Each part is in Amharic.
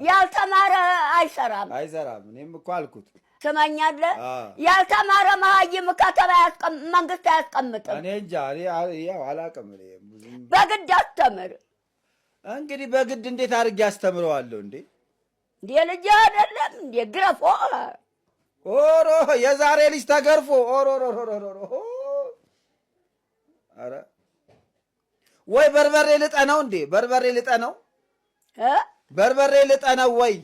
ያልተማረ አይሰራም እኔም እኮ አልኩት። ትሰማኛለህ? ያልተማረ መሀይም ከተማ መንግስት አያስቀምጥም። እኔ እንጃ ያው አላውቅም። በግድ አስተምር። እንግዲህ በግድ እንዴት አድርጌ አስተምረዋለሁ እንዴ? እንዴ ልጅ አይደለም እንዴ ግረፎ። ኦሮ የዛሬ ልጅ ተገርፎ ኧረ ወይ በርበሬ ልጠነው እንዴ? በርበሬ ልጠነው በርበሬ ልጠነው ወይ?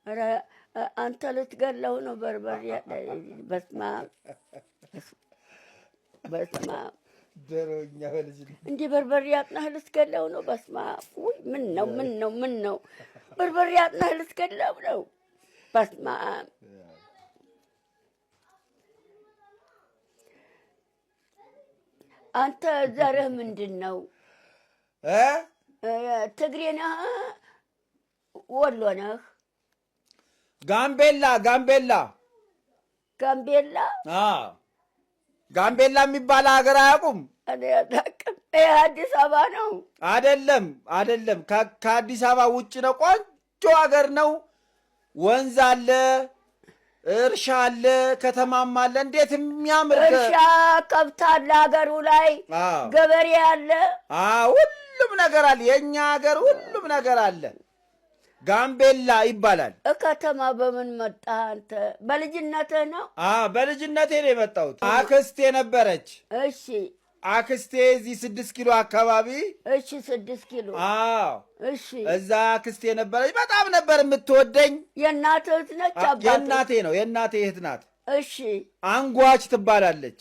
ኧረ አንተ ልትገለው ነው በርበሬ። በስመ አብ በስመ አብ ደሮኛ ወልጅ እንዴ በርበሬ አጥናህ ልትገለው ነው? በስመ አብ ወይ ምን ነው በርበሬ አጥናህ ልትገለው ነው? በስመ አብ አንተ ዘርህ ምንድን ነው? ትግሬ ነህ? ወሎ ነህ? ጋምቤላ ጋምቤላ የሚባል ሀገር አያውቁም? አዲስ አበባ ነው። አይደለም ከአዲስ አበባ ውጭ ነው። ቆንጆ ሀገር ነው። ወንዝ አለ፣ እርሻ አለ፣ ከተማም አለ። እንዴት የሚያምር እርሻ፣ ከብት አለ ሀገሩ ላይ፣ ገበሬ አለ፣ ሁሉም ነገር አለ። የእኛ ሀገር ሁሉም ነገር አለ። ጋምቤላ ይባላል። ከተማ በምን መጣ አንተ? በልጅነትህ ነው? በልጅነቴ ነው የመጣሁት። አክስቴ ነበረች። እሺ አክስቴ እዚህ 6 ኪሎ አካባቢ። እሺ 6 ኪሎ። እሺ እዛ አክስቴ ነበረች። በጣም ነበር የምትወደኝ። የእናትህ እህት ነች? አባትህ? የእናቴ ነው። የእናቴ እህት ናት። እሺ አንጓች ትባላለች።